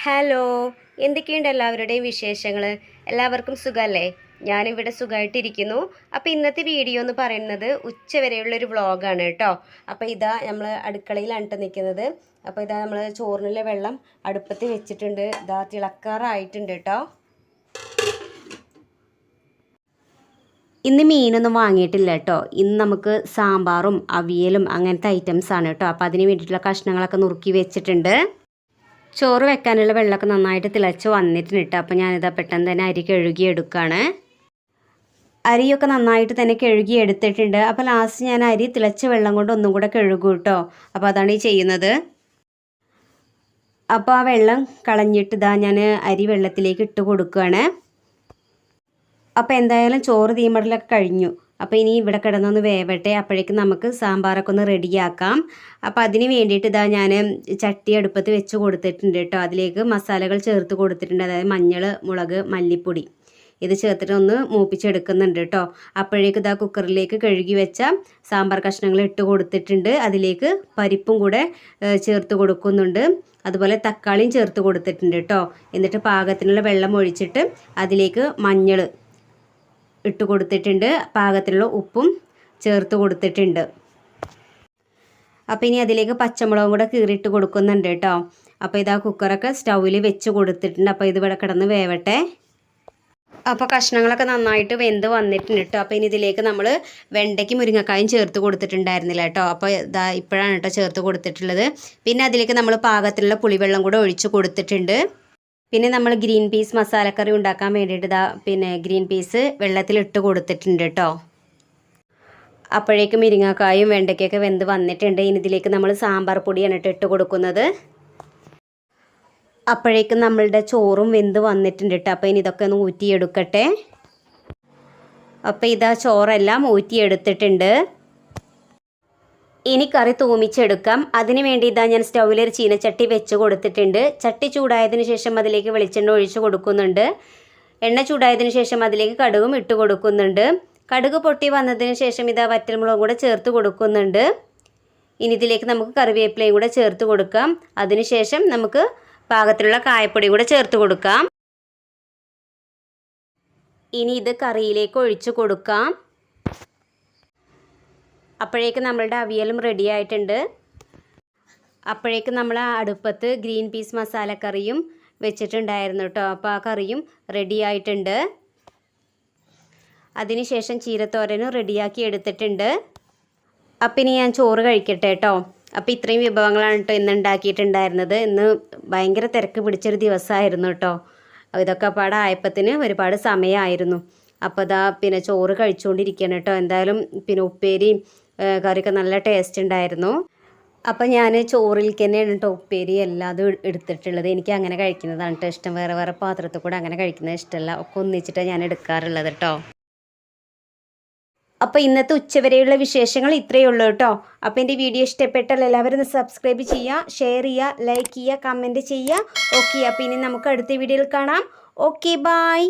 Hello, എന്തൊക്കെയുണ്ട് എല്ലാവരുടെയും വിശേഷങ്ങൾ? എല്ലാവർക്കും സുഖമല്ലേ? ഞാനിവിടെ സുഖമായിട്ടിരിക്കുന്നു. അപ്പോൾ ഇന്നത്തെ വീഡിയോ എന്ന് പറയുന്നത് ഉച്ചവരെയുള്ളൊരു വ്ളോഗാണ് കേട്ടോ. അപ്പോൾ ഇതാ നമ്മൾ അടുക്കളയിലാണ് കേട്ടോ നിൽക്കുന്നത്. അപ്പോൾ ഇതാ നമ്മൾ ചോറിനുള്ള വെള്ളം അടുപ്പത്ത് വെച്ചിട്ടുണ്ട്. ഇതാ തിളക്കാറായിട്ടുണ്ട് കേട്ടോ. ഇന്ന് മീനൊന്നും വാങ്ങിയിട്ടില്ല കേട്ടോ. ഇന്ന് നമുക്ക് സാമ്പാറും അവിയലും അങ്ങനത്തെ ഐറ്റംസാണ് കേട്ടോ. അപ്പോൾ അതിന് വേണ്ടിയിട്ടുള്ള കഷ്ണങ്ങളൊക്കെ നുറുക്കി വെച്ചിട്ടുണ്ട്. ചോറ് വെക്കാനുള്ള വെള്ളമൊക്കെ നന്നായിട്ട് തിളച്ച് വന്നിട്ടുണ്ട് കേട്ടോ. അപ്പോൾ ഞാനിതാ പെട്ടെന്ന് തന്നെ അരി കഴുകിയെടുക്കുകയാണ്. അരിയൊക്കെ നന്നായിട്ട് തന്നെ കഴുകി എടുത്തിട്ടുണ്ട്. അപ്പോൾ ലാസ്റ്റ് ഞാൻ അരി തിളച്ച വെള്ളം കൊണ്ട് ഒന്നും കൂടെ കഴുകും കേട്ടോ. അപ്പോൾ അതാണ് ഈ ചെയ്യുന്നത്. അപ്പോൾ ആ വെള്ളം കളഞ്ഞിട്ട് ഇതാ ഞാൻ അരി വെള്ളത്തിലേക്ക് ഇട്ട് കൊടുക്കുകയാണ്. അപ്പോൾ എന്തായാലും ചോറ് തീമടലൊക്കെ കഴിഞ്ഞു. അപ്പോൾ ഇനി ഇവിടെ കിടന്നൊന്ന് വേവട്ടെ. അപ്പോഴേക്കും നമുക്ക് സാമ്പാറൊക്കെ ഒന്ന് റെഡിയാക്കാം. അപ്പോൾ അതിന് വേണ്ടിയിട്ട് ഇതാ ഞാൻ ചട്ടി അടുപ്പത്ത് വെച്ച് കൊടുത്തിട്ടുണ്ട് കേട്ടോ. അതിലേക്ക് മസാലകൾ ചേർത്ത് കൊടുത്തിട്ടുണ്ട്. അതായത് മഞ്ഞൾ, മുളക്, മല്ലിപ്പൊടി ഇത് ചേർത്തിട്ട് ഒന്ന് മൂപ്പിച്ചെടുക്കുന്നുണ്ട് കേട്ടോ. അപ്പോഴേക്കും ഇതാ കുക്കറിലേക്ക് കഴുകി വെച്ച സാമ്പാർ കഷ്ണങ്ങൾ ഇട്ട് കൊടുത്തിട്ടുണ്ട്. അതിലേക്ക് പരിപ്പും കൂടെ ചേർത്ത് കൊടുക്കുന്നുണ്ട്. അതുപോലെ തക്കാളിയും ചേർത്ത് കൊടുത്തിട്ടുണ്ട് കേട്ടോ. എന്നിട്ട് പാകത്തിനുള്ള വെള്ളം ഒഴിച്ചിട്ട് അതിലേക്ക് മഞ്ഞൾ ഇട്ട് കൊടുത്തിട്ടുണ്ട്. പാകത്തിനുള്ള ഉപ്പും ചേർത്ത് കൊടുത്തിട്ടുണ്ട്. അപ്പോൾ ഇനി അതിലേക്ക് പച്ചമുളകും കൂടെ കീറിയിട്ട് കൊടുക്കുന്നുണ്ട് കേട്ടോ. അപ്പോൾ ഇതാ കുക്കറൊക്കെ സ്റ്റൗവിൽ വെച്ച് കൊടുത്തിട്ടുണ്ട്. അപ്പോൾ ഇത് ഇവിടെ കിടന്ന് വേവട്ടെ. അപ്പോൾ കഷ്ണങ്ങളൊക്കെ നന്നായിട്ട് വെന്ത് വന്നിട്ടുണ്ട് കേട്ടോ. അപ്പോൾ ഇനി ഇതിലേക്ക് നമ്മൾ വെണ്ടയ്ക്ക് മുരിങ്ങക്കായും ചേർത്ത് കൊടുത്തിട്ടുണ്ടായിരുന്നില്ല കേട്ടോ. അപ്പോൾ ഇതാ ഇപ്പോഴാണ് കേട്ടോ ചേർത്ത് കൊടുത്തിട്ടുള്ളത്. പിന്നെ അതിലേക്ക് നമ്മൾ പാകത്തിലുള്ള പുളിവെള്ളം കൂടെ ഒഴിച്ച് കൊടുത്തിട്ടുണ്ട്. പിന്നെ നമ്മൾ ഗ്രീൻ പീസ് മസാലക്കറി ഉണ്ടാക്കാൻ വേണ്ടിയിട്ട് പിന്നെ ഗ്രീൻ പീസ് വെള്ളത്തിലിട്ട് കൊടുത്തിട്ടുണ്ട് കേട്ടോ. അപ്പോഴേക്കും മുരിങ്ങക്കായും വെണ്ടയ്ക്കൊക്കെ വെന്ത് വന്നിട്ടുണ്ട്. ഇനി ഇതിലേക്ക് നമ്മൾ സാമ്പാർ പൊടിയാണ് ഇട്ട് കൊടുക്കുന്നത്. അപ്പോഴേക്കും നമ്മളുടെ ചോറും വെന്ത് വന്നിട്ടുണ്ട് കേട്ടോ. അപ്പോൾ ഇനി ഇതൊക്കെ ഒന്ന് ഊറ്റിയെടുക്കട്ടെ. അപ്പോൾ ഇതാ ചോറെല്ലാം ഊറ്റിയെടുത്തിട്ടുണ്ട്. ഇനി കറി തൂമിച്ചെടുക്കാം. അതിന് വേണ്ടി ഇതാ ഞാൻ സ്റ്റൗവിലൊരു ചീനച്ചട്ടി വെച്ച് കൊടുത്തിട്ടുണ്ട്. ചട്ടി ചൂടായതിന് ശേഷം അതിലേക്ക് വെളിച്ചെണ്ണ ഒഴിച്ച് കൊടുക്കുന്നുണ്ട്. എണ്ണ ചൂടായതിന് ശേഷം അതിലേക്ക് കടുകും ഇട്ട് കൊടുക്കുന്നുണ്ട്. കടുക് പൊട്ടി വന്നതിന് ശേഷം ഇതാ വറ്റൽമുളകും കൂടെ ചേർത്ത് കൊടുക്കുന്നുണ്ട്. ഇനി ഇതിലേക്ക് നമുക്ക് കറിവേപ്പിലയും കൂടെ ചേർത്ത് കൊടുക്കാം. അതിനുശേഷം നമുക്ക് പാകത്തിലുള്ള കായപ്പൊടി കൂടെ ചേർത്ത് കൊടുക്കാം. ഇനി ഇത് കറിയിലേക്ക് ഒഴിച്ച് കൊടുക്കാം. അപ്പോഴേക്കും നമ്മളുടെ അവിയലും റെഡി ആയിട്ടുണ്ട്. അപ്പോഴേക്കും നമ്മൾ അടുപ്പത്ത് ഗ്രീൻ പീസ് മസാലക്കറിയും വെച്ചിട്ടുണ്ടായിരുന്നു കേട്ടോ. അപ്പോൾ ആ കറിയും റെഡി ആയിട്ടുണ്ട്. അതിനുശേഷം ചീരത്തോരനും റെഡിയാക്കി എടുത്തിട്ടുണ്ട്. അപ്പം ഇനി ഞാൻ ചോറ് കഴിക്കട്ടെ കേട്ടോ. അപ്പോൾ ഇത്രയും വിഭവങ്ങളാണ് കേട്ടോ ഇന്ന് ഉണ്ടാക്കിയിട്ടുണ്ടായിരുന്നത്. ഇന്ന് ഭയങ്കര തിരക്ക് പിടിച്ചൊരു ദിവസമായിരുന്നു കേട്ടോ. ഇതൊക്കെ പാടായപ്പത്തിന് ഒരുപാട് സമയമായിരുന്നു. അപ്പോൾ ഇതാ പിന്നെ ചോറ് കഴിച്ചുകൊണ്ടിരിക്കുകയാണ് കേട്ടോ. എന്തായാലും പിന്നെ ഉപ്പേരിയും കറിയൊക്കെ നല്ല ടേസ്റ്റ് ഉണ്ടായിരുന്നു. അപ്പോൾ ഞാൻ ചോറിലേക്ക് തന്നെയാണ് കേട്ടോ ഉപ്പേരി എല്ലാതും എടുത്തിട്ടുള്ളത്. എനിക്ക് അങ്ങനെ കഴിക്കുന്നതാണ് കേട്ടോ ഇഷ്ടം. വേറെ വേറെ പാത്രത്തിൽ കൂടെ അങ്ങനെ കഴിക്കുന്നത് ഇഷ്ടമല്ല. ഒക്കെ ഒന്നിച്ചിട്ടാണ് ഞാൻ എടുക്കാറുള്ളത് കേട്ടോ. അപ്പോൾ ഇന്നത്തെ ഉച്ചവരെയുള്ള വിശേഷങ്ങൾ ഇത്രയേ ഉള്ളൂ കേട്ടോ. അപ്പോൾ എൻ്റെ വീഡിയോ ഇഷ്ടപ്പെട്ടാൽ എല്ലാവരും ഒന്ന് സബ്സ്ക്രൈബ് ചെയ്യുക, ഷെയർ ചെയ്യുക, ലൈക്ക് ചെയ്യുക, കമൻറ്റ് ചെയ്യുക. ഓക്കെ, അപ്പോൾ ഇനി നമുക്ക് അടുത്ത വീഡിയോയിൽ കാണാം. Okay, by.